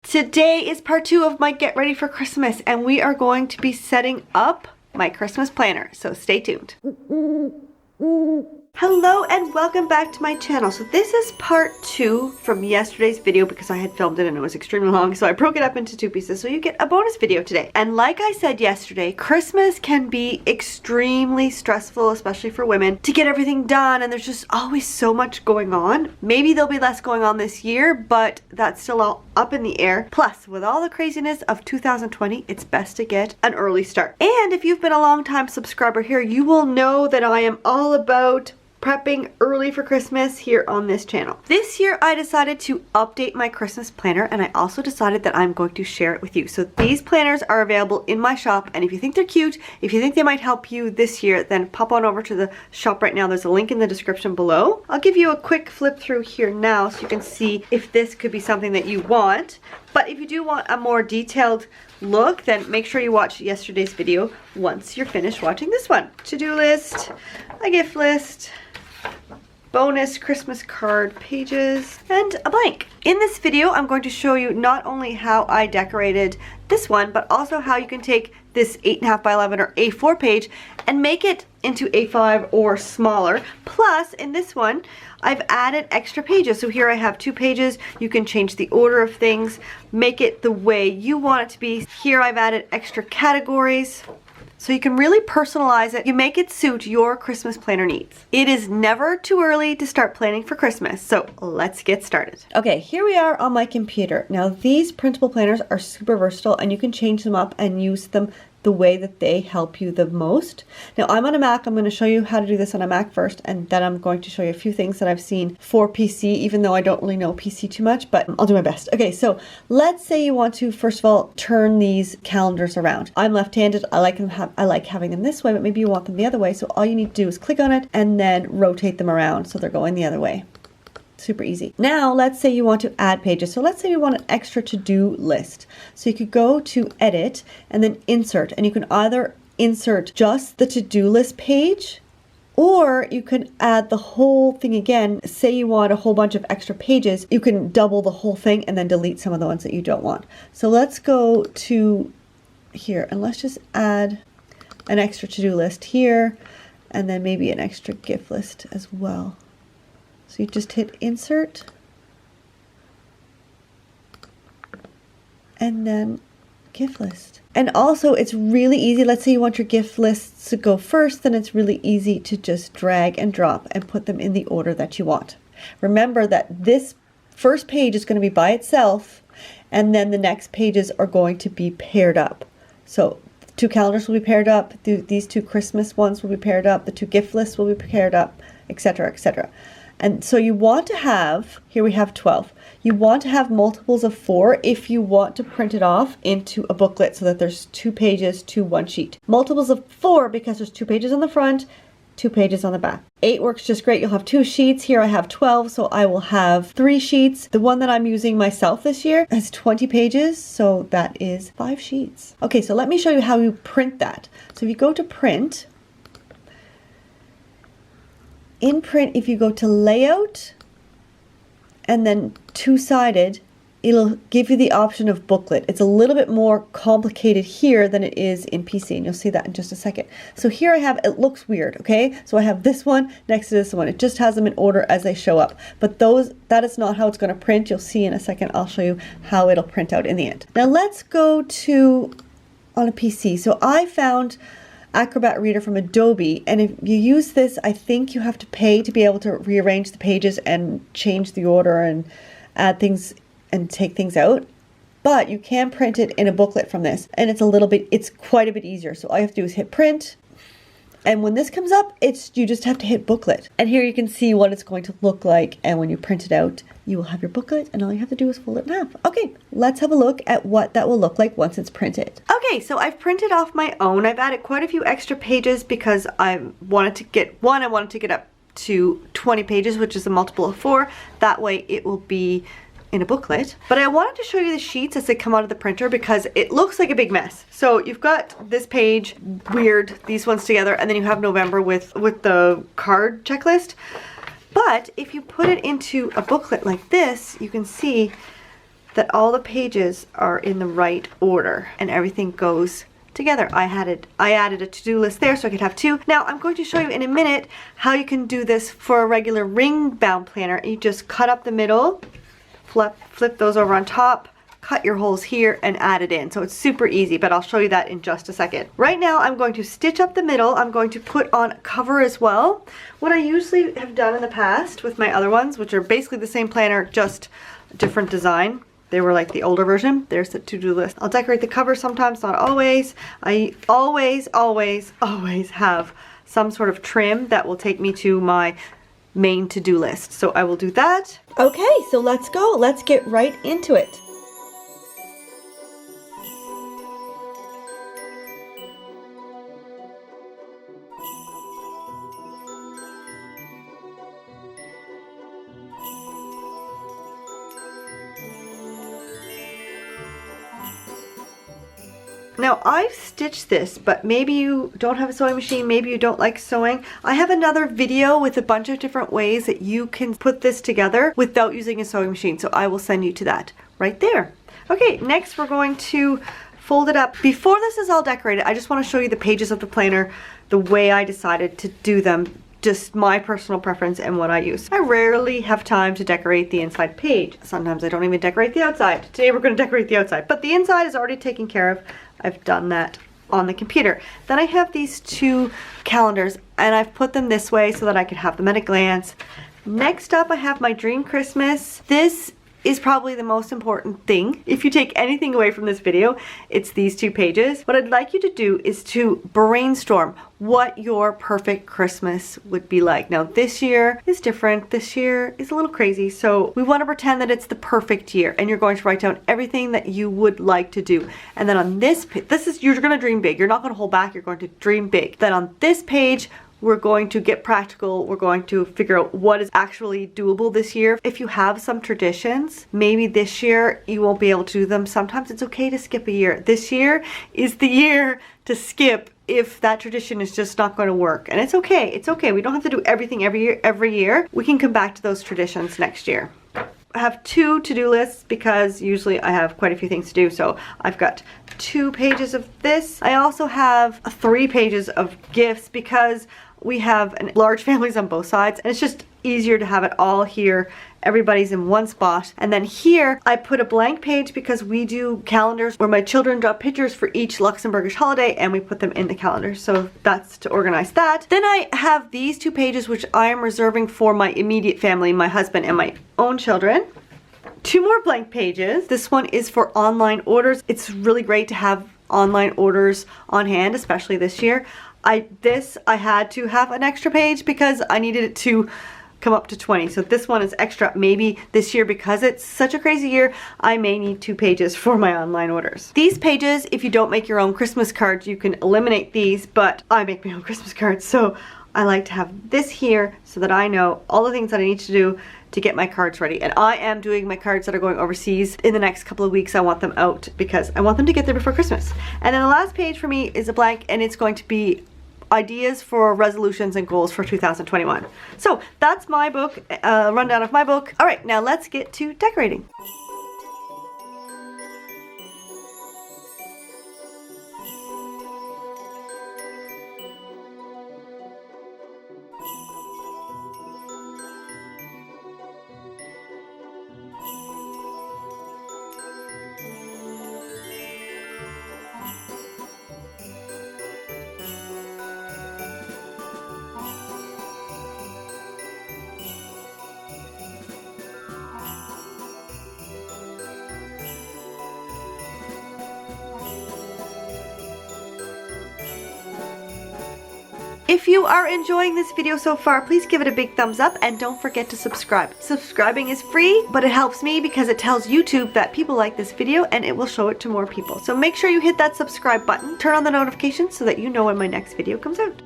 Today is part 2 of my Get Ready for Christmas, and we are going to be setting up my Christmas planner, so stay tuned. Hello and welcome back to my channel. So this is part 2 from yesterday's video because I had filmed it and it was extremely long, so I broke it up into 2 pieces so you get a bonus video today. And like I said yesterday, Christmas can be extremely stressful, especially for women, to get everything done, and there's just always so much going on. Maybe there'll be less going on this year, but that's still all up in the air. Plus, with all the craziness of 2020, it's best to get an early start. And if you've been a long time subscriber here, you will know that I am all about prepping early for Christmas here on this channel. This year I decided to update my Christmas planner, and I also decided that I'm going to share it with you. So these planners are available in my shop, and if you think they're cute, if you think they might help you this year, then pop on over to the shop right now. There's a link in the description below. I'll give you a quick flip through here now so you can see if this could be something that you want. But if you do want a more detailed look, then make sure you watch yesterday's video once you're finished watching this one. To-do list, a gift list, bonus Christmas card pages, and a blank. In this video, I'm going to show you not only how I decorated this one, but also how you can take this 8.5 by 11 or A4 page and make it into A5 or smaller. Plus, in this one, I've added extra pages. So here I have 2 pages. You can change the order of things, make it the way you want it to be. Here I've added extra categories, so you can really personalize it. You make it suit your Christmas planner needs. It is never too early to start planning for Christmas, so let's get started. Okay, here we are on my computer. Now these printable planners are super versatile, and you can change them up and use them the way that they help you the most. Now I'm on a Mac. I'm going to show you how to do this on a Mac first, and then I'm going to show you a few things that I've seen for PC, even though I don't really know PC too much, but I'll do my best. Okay, so let's say you want to first of all turn these calendars around. I'm left-handed. I like having them this way, but maybe you want them the other way. So all you need to do is click on it and then rotate them around so they're going the other way. Super easy. Now let's say you want to add pages. So let's say we want an extra to-do list. So you could go to edit and then insert, and you can either insert just the to-do list page, or you can add the whole thing again. Say you want a whole bunch of extra pages, you can double the whole thing and then delete some of the ones that you don't want. So let's go to here and let's just add an extra to-do list here, and then maybe an extra gift list as well. So you just hit insert and then gift list. And also it's really easy. Let's say you want your gift lists to go first, then it's really easy to just drag and drop and put them in the order that you want. Remember that this first page is going to be by itself, and then the next pages are going to be paired up. So 2 calendars will be paired up, these 2 Christmas ones will be paired up, the 2 gift lists will be paired up, etc., etc. And so you want to have, here we have 12. You want to have multiples of 4 if you want to print it off into a booklet so that there's 2 pages to 1 sheet. Multiples of 4 because there's 2 pages on the front, 2 pages on the back. 8 works just great. You'll have 2 sheets. Here I have 12, so I will have 3 sheets. The one that I'm using myself this year has 20 pages, so that is 5 sheets. Okay, so let me show you how you print that. So if you go to print, in print, if you go to layout and then 2-sided, it'll give you the option of booklet. It's a little bit more complicated here than it is in PC, and you'll see that in just a second. So here I have, it looks weird, okay? So I have this one next to this one. It just has them in order as they show up. But that is not how it's going to print. You'll see in a second. I'll show you how it'll print out in the end. Now let's go to on a PC. So I found Acrobat Reader from Adobe, and if you use this, I think you have to pay to be able to rearrange the pages and change the order and add things and take things out. But you can print it in a booklet from this, and it's quite a bit easier. So all you have to do is hit print, and when this comes up, you just have to hit booklet. And here you can see what it's going to look like, and when you print it out, you will have your booklet, and all you have to do is fold it in half. Okay, let's have a look at what that will look like once it's printed. Okay, so I've printed off my own. I've added quite a few extra pages because I wanted to get up to 20 pages, which is a multiple of 4. That way it will be in a booklet. But I wanted to show you the sheets as they come out of the printer because it looks like a big mess. So you've got this page, weird, these ones together, and then you have November with the card checklist. But if you put it into a booklet like this, you can see that all the pages are in the right order and everything goes together. I added a to-do list there so I could have two. Now I'm going to show you in a minute how you can do this for a regular ring bound planner. You just cut up the middle, flip those over on top, cut your holes here and add it in. So it's super easy, but I'll show you that in just a second. Right now I'm going to stitch up the middle. I'm going to put on cover as well. What I usually have done in the past with my other ones, which are basically the same planner, just a different design. They were like the older version. There's the to-do list. I'll decorate the cover sometimes, not always. I always have some sort of trim that will take me to my main to-do list. So I will do that. Okay, so let's go. Let's get right into it. Now I've stitched this, but maybe you don't have a sewing machine, maybe you don't like sewing. I have another video with a bunch of different ways that you can put this together without using a sewing machine, so I will send you to that right there. Okay, next we're going to fold it up. Before this is all decorated, I just want to show you the pages of the planner, the way I decided to do them, just my personal preference and what I use. I rarely have time to decorate the inside page. Sometimes I don't even decorate the outside. Today we're going to decorate the outside, but the inside is already taken care of. I've done that on the computer. Then I have these two calendars and I've put them this way so that I can have them at a glance. Next up I have my Dream Christmas. This is probably the most important thing. If you take anything away from this video, it's these two pages. What I'd like you to do is to brainstorm what your perfect Christmas would be like. Now this year is different. This year is a little crazy, so we want to pretend that it's the perfect year and you're going to write down everything that you would like to do. And then on this you're going to dream big. You're not going to hold back. You're going to dream big. Then on this page, we're going to get practical. We're going to figure out what is actually doable this year. If you have some traditions, maybe this year you won't be able to do them. Sometimes it's okay to skip a year. This year is the year to skip if that tradition is just not going to work. And it's okay. It's okay. We don't have to do everything every year. We can come back to those traditions next year. I have two to-do lists because usually I have quite a few things to do. So I've got 2 pages of this. I also have 3 pages of gifts because we have large families on both sides and it's just easier to have it all here. Everybody's in one spot. And then here I put a blank page because we do calendars where my children draw pictures for each Luxembourgish holiday and we put them in the calendar. So that's to organize that. Then I have these 2 pages which I am reserving for my immediate family, my husband and my own children. 2 more blank pages. This one is for online orders. It's really great to have online orders on hand, especially this year. I had to have an extra page because I needed it to come up to 20. So this one is extra. Maybe this year, because it's such a crazy year, I may need 2 pages for my online orders. These pages, if you don't make your own Christmas cards, you can eliminate these, but I make my own Christmas cards. So I like to have this here so that I know all the things that I need to do to get my cards ready. And I am doing my cards that are going overseas in the next couple of weeks. I want them out because I want them to get there before Christmas. And then the last page for me is a blank and it's going to be ideas for resolutions and goals for 2021. So that's my book, rundown of my book. All right, now let's get to decorating. If you are enjoying this video so far, please give it a big thumbs up and don't forget to subscribe. Subscribing is free, but it helps me because it tells YouTube that people like this video and it will show it to more people. So make sure you hit that subscribe button, turn on the notifications so that you know when my next video comes out.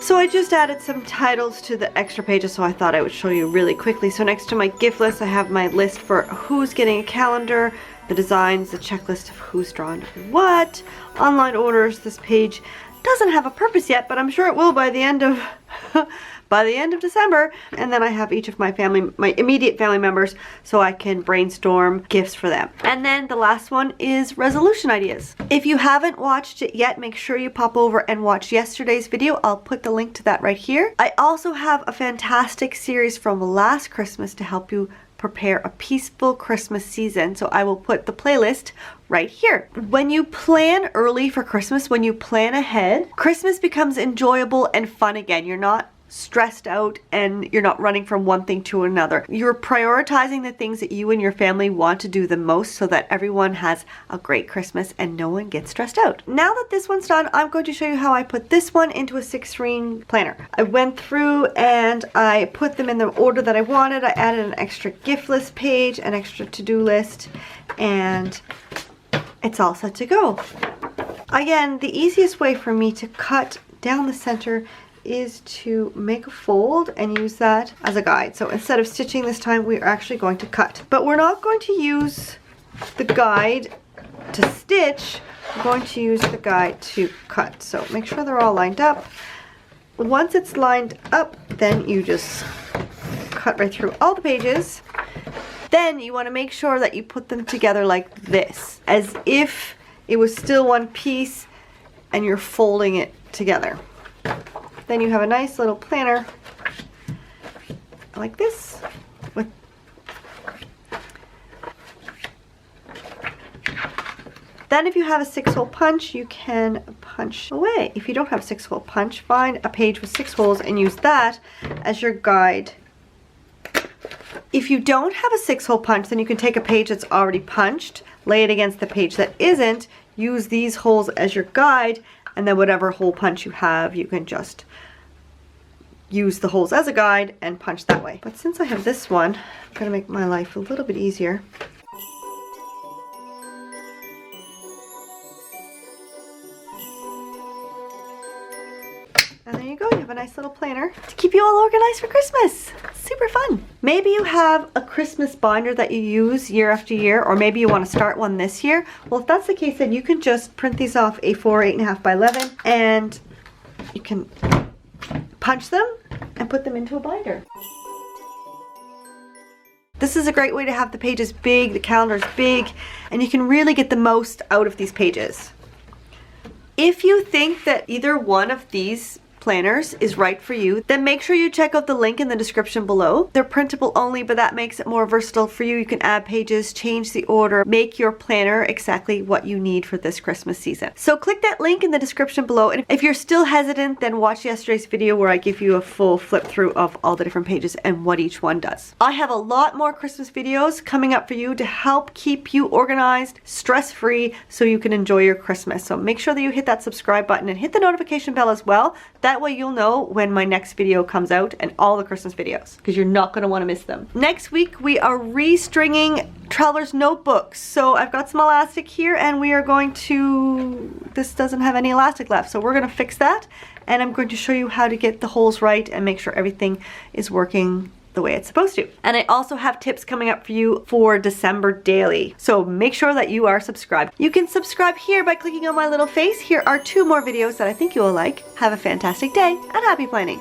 So I just added some titles to the extra pages, so I thought I would show you really quickly. So next to my gift list, I have my list for who's getting a calendar, the designs, the checklist of who's drawn what, online orders. This page doesn't have a purpose yet, but I'm sure it will by the end of December. And then I have each of my immediate family members, so I can brainstorm gifts for them. And then the last one is resolution ideas. If you haven't watched it yet, make sure you pop over and watch yesterday's video. I'll put the link to that right here. I also have a fantastic series from last Christmas to help you prepare a peaceful Christmas season, so I will put the playlist right here. When you plan early for Christmas, when you plan ahead, Christmas becomes enjoyable and fun again. You're not stressed out and you're not running from one thing to another. You're prioritizing the things that you and your family want to do the most so that everyone has a great Christmas and no one gets stressed out. Now that this one's done, I'm going to show you how I put this one into a 6-ring planner. I went through and I put them in the order that I wanted. I added an extra gift list page, an extra to-do list, and it's all set to go. Again, the easiest way for me to cut down the center is to make a fold and use that as a guide. So instead of stitching this time, we're actually going to cut. But we're not going to use the guide to stitch, we're going to use the guide to cut. So make sure they're all lined up. Once it's lined up, then you just cut right through all the pages. Then you want to make sure that you put them together like this, as if it was still one piece and you're folding it together. Then you have a nice little planner like this. Then if you have a 6-hole punch, you can punch away. If you don't have a 6-hole punch, find a page with 6 holes and use that as your guide. If you don't have a 6-hole punch, then you can take a page that's already punched, lay it against the page that isn't, use these holes as your guide, and then whatever hole punch you have, you can just use the holes as a guide and punch that way. But since I have this one, I'm going to make my life a little bit easier. And there you go, you have a nice little planner to keep you all organized for Christmas. Super fun. Maybe you have a Christmas binder that you use year after year, or maybe you want to start one this year. Well, if that's the case, then you can just print these off A4 8.5 by 11 and you can punch them and put them into a binder. This is a great way to have the pages big, the calendars big, and you can really get the most out of these pages. If you think that either one of these planners is right for you, then make sure you check out the link in the description below. They're printable only, but that makes it more versatile for you. You can add pages, change the order, make your planner exactly what you need for this Christmas season. So click that link in the description below, and if you're still hesitant, then watch yesterday's video where I give you a full flip through of all the different pages and what each one does. I have a lot more Christmas videos coming up for you to help keep you organized, stress-free, so you can enjoy your Christmas. So make sure that you hit that subscribe button and hit the notification bell as well. That way you'll know when my next video comes out, and all the Christmas videos, because you're not going to want to miss them. Next week we are restringing Traveler's Notebooks. So I've got some elastic here and we are going to, this doesn't have any elastic left, so we're going to fix that, and I'm going to show you how to get the holes right and make sure everything is working the way it's supposed to. And I also have tips coming up for you for December daily. So make sure that you are subscribed. You can subscribe here by clicking on my little face. Here are 2 more videos that I think you will like. Have a fantastic day and happy planning.